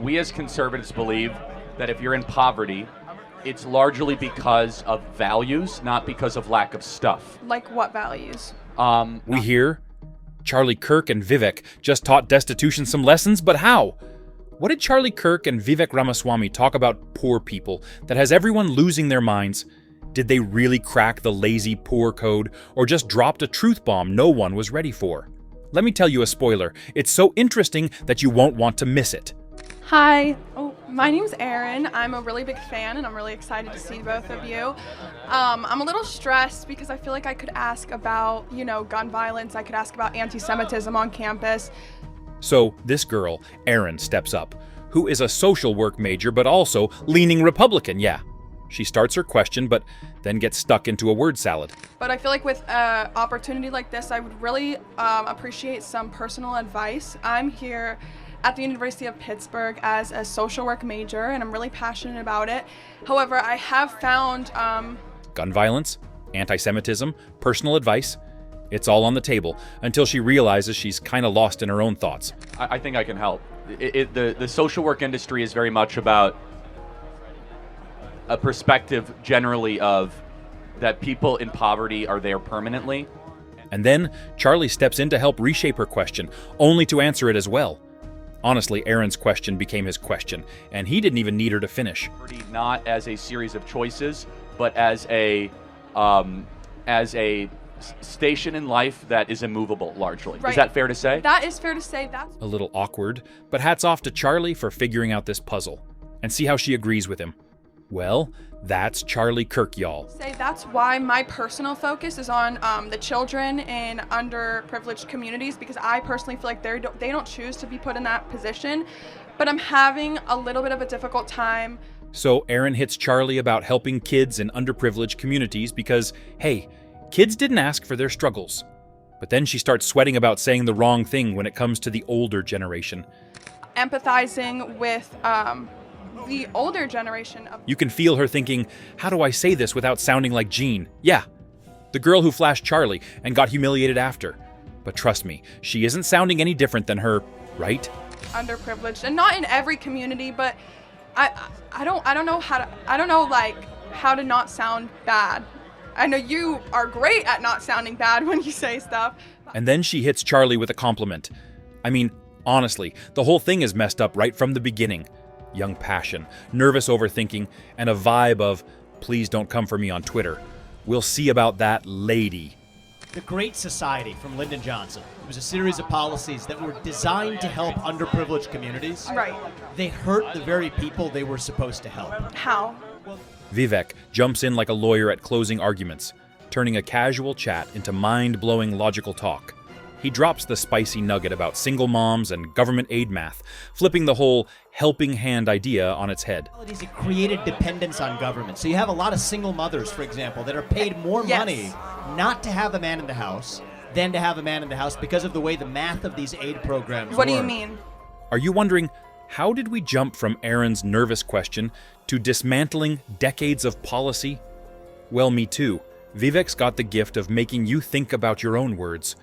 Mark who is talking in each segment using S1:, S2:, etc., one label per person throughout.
S1: We as conservatives believe that if you're in poverty, it's largely because of values, not because of lack of stuff.
S2: Like what values?
S3: We hear Charlie Kirk and Vivek just taught destitution some lessons, but how? What did Charlie Kirk and Vivek Ramaswamy talk about poor people that has everyone losing their minds? Did they really crack the lazy poor code, or just dropped a truth bomb no one was ready for? Let me tell you a spoiler. It's so interesting that you won't want to miss it.
S2: Hi. Oh, my name's Erin. I'm a really big fan and I'm really excited to see both of you. I'm a little stressed because I feel like I could ask about, gun violence. I could ask about anti-Semitism on campus.
S3: So this girl, Erin, steps up, who is a social work major but also leaning Republican, yeah. She starts her question but then gets stuck into a word salad.
S2: But I feel like with an opportunity like this, I would really appreciate some personal advice. I'm here at the University of Pittsburgh as a social work major, and I'm really passionate about it. However, I have found
S3: gun violence, anti-Semitism, personal advice. It's all on the table until she realizes she's kind of lost in her own thoughts.
S1: I think I can help. The social work industry is very much about a perspective generally of that people in poverty are there permanently.
S3: And then Charlie steps in to help reshape her question, only to answer it as well. Honestly, Erin's question became his question, and he didn't even need her to finish.
S1: Not as a series of choices, but as a station in life that is immovable, largely.
S2: Right.
S1: Is that fair to say?
S2: That is fair to say. That's
S3: a little awkward, but hats off to Charlie for figuring out this puzzle. And see how she agrees with him. Well, that's Charlie Kirk, y'all.
S2: That's why my personal focus is on the children in underprivileged communities, because I personally feel like they don't choose to be put in that position, but I'm having a little bit of a difficult time.
S3: So Erin hits Charlie about helping kids in underprivileged communities because, hey, kids didn't ask for their struggles. But then she starts sweating about saying the wrong thing when it comes to the older generation.
S2: Empathizing with the older generation of...
S3: You can feel her thinking, how do I say this without sounding like Jean? Yeah, the girl who flashed Charlie and got humiliated after. But trust me, she isn't sounding any different than her, right?
S2: Underprivileged, and not in every community, but I don't know how to not sound bad. I know you are great at not sounding bad when you say stuff.
S3: And then she hits Charlie with a compliment. I mean, honestly, the whole thing is messed up right from the beginning. Young passion, nervous overthinking, and a vibe of, please don't come for me on Twitter. We'll see about that, lady.
S4: The Great Society from Lyndon Johnson. It was a series of policies that were designed to help underprivileged communities.
S2: Right.
S4: They hurt the very people they were supposed to help.
S2: How?
S3: Vivek jumps in like a lawyer at closing arguments, turning a casual chat into mind-blowing logical talk. He drops the spicy nugget about single moms and government aid math, flipping the whole helping hand idea on its head.
S4: It created dependence on government. So you have a lot of single mothers, for example, that are paid more money not to have a man in the house than to have a man in the house because of the way the math of these aid programs
S2: What
S4: work.
S2: do you mean?
S3: Are you wondering, how did we jump from Erin's nervous question to dismantling decades of policy? Well, me too. Vivek's got the gift of making you think about your own words.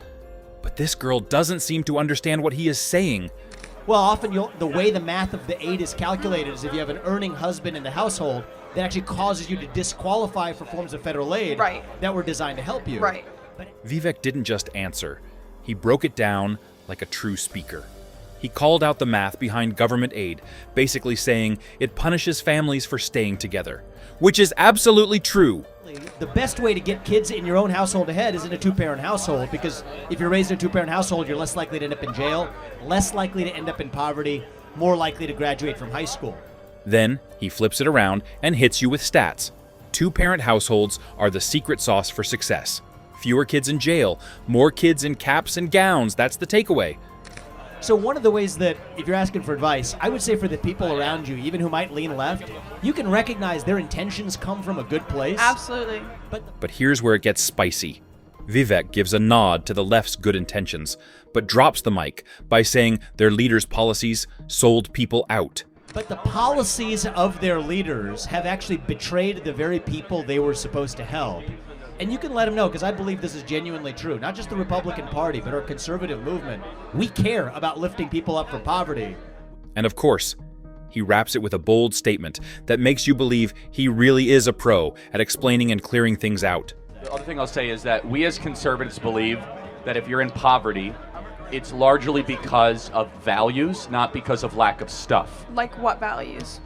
S3: But this girl doesn't seem to understand what he is saying.
S4: Well, often the way the math of the aid is calculated is if you have an earning husband in the household, that actually causes you to disqualify for forms of federal aid that were designed to help you.
S2: Right.
S3: Vivek didn't just answer. He broke it down like a true speaker. He called out the math behind government aid, basically saying it punishes families for staying together, which is absolutely true.
S4: The best way to get kids in your own household ahead is in a two-parent household, because if you're raised in a two-parent household, you're less likely to end up in jail, less likely to end up in poverty, more likely to graduate from high school.
S3: Then he flips it around and hits you with stats. Two-parent households are the secret sauce for success. Fewer kids in jail, more kids in caps and gowns, that's the takeaway.
S4: So one of the ways that, if you're asking for advice, I would say for the people around you, even who might lean left, you can recognize their intentions come from a good place.
S2: Absolutely.
S3: But here's where it gets spicy. Vivek gives a nod to the left's good intentions, but drops the mic by saying their leaders' policies sold people out.
S4: But the policies of their leaders have actually betrayed the very people they were supposed to help. And you can let them know, because I believe this is genuinely true. Not just the Republican Party, but our conservative movement. We care about lifting people up from poverty.
S3: And of course, He wraps it with a bold statement that makes you believe he really is a pro at explaining and clearing things out.
S1: The other thing I'll say is that we as conservatives believe that if you're in poverty, it's largely because of values, not because of lack of stuff.
S2: Like what values?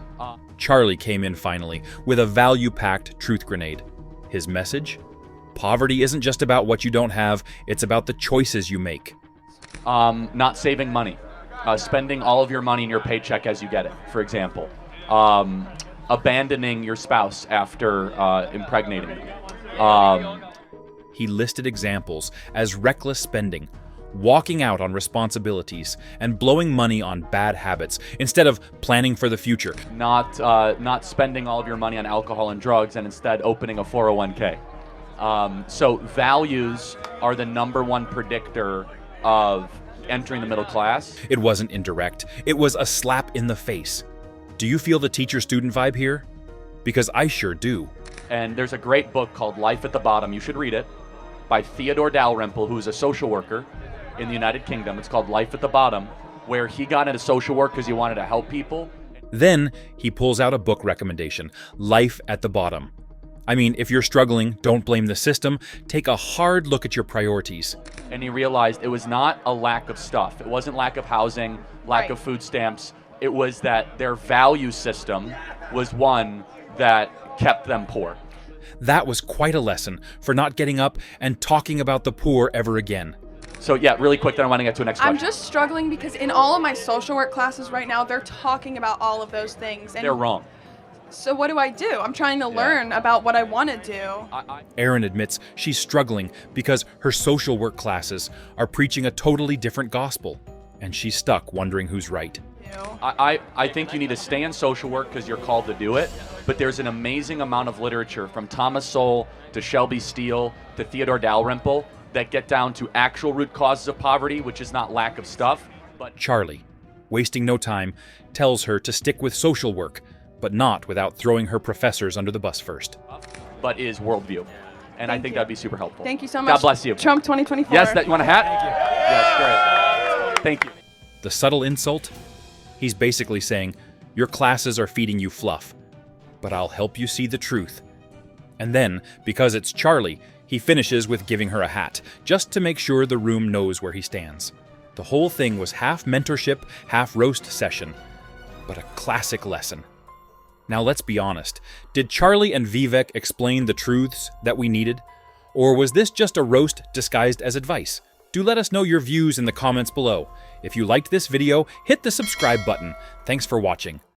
S3: Charlie came in finally with a value-packed truth grenade. His message? Poverty isn't just about what you don't have, it's about the choices you make.
S1: Not saving money. Spending all of your money in your paycheck as you get it, for example. Abandoning your spouse after impregnating them.
S3: He listed examples as reckless spending, walking out on responsibilities, and blowing money on bad habits instead of planning for the future.
S1: Not spending all of your money on alcohol and drugs and instead opening a 401k. So values are the #1 predictor of entering the middle class.
S3: It wasn't indirect. It was a slap in the face. Do you feel the teacher-student vibe here? Because I sure do.
S1: And there's a great book called Life at the Bottom. You should read it, by Theodore Dalrymple, who's a social worker in the United Kingdom. It's called Life at the Bottom, where he got into social work because he wanted to help people.
S3: Then he pulls out a book recommendation, Life at the Bottom. I mean, if you're struggling, don't blame the system. Take a hard look at your priorities.
S1: And he realized it was not a lack of stuff. It wasn't lack of housing, lack of food stamps. It was that their value system was one that kept them poor.
S3: That was quite a lesson for not getting up and talking about the poor ever again.
S1: So yeah, really quick, then I want to get to the next question.
S2: I'm just struggling because in all of my social work classes right now, they're talking about all of those things. And
S1: they're wrong.
S2: So what do? I'm trying to learn about what I want to do.
S3: Erin admits she's struggling because her social work classes are preaching a totally different gospel, and she's stuck wondering who's right.
S1: I think you need to stay in social work because you're called to do it, but there's an amazing amount of literature from Thomas Sowell to Shelby Steele to Theodore Dalrymple that get down to actual root causes of poverty, which is not lack of stuff. But
S3: Charlie, wasting no time, tells her to stick with social work, but not without throwing her professors under the bus first.
S1: But is worldview. And I think that'd be super helpful.
S2: Thank you so much.
S1: God bless you.
S2: Trump 2024.
S1: Yes, you want a hat? Thank you. Yes, great. Thank you.
S3: The subtle insult? He's basically saying, your classes are feeding you fluff, but I'll help you see the truth. And then, because it's Charlie, he finishes with giving her a hat, just to make sure the room knows where he stands. The whole thing was half mentorship, half roast session, but a classic lesson. Now let's be honest, did Charlie and Vivek explain the truths that we needed? Or was this just a roast disguised as advice? Do let us know your views in the comments below. If you liked this video, hit the subscribe button. Thanks for watching.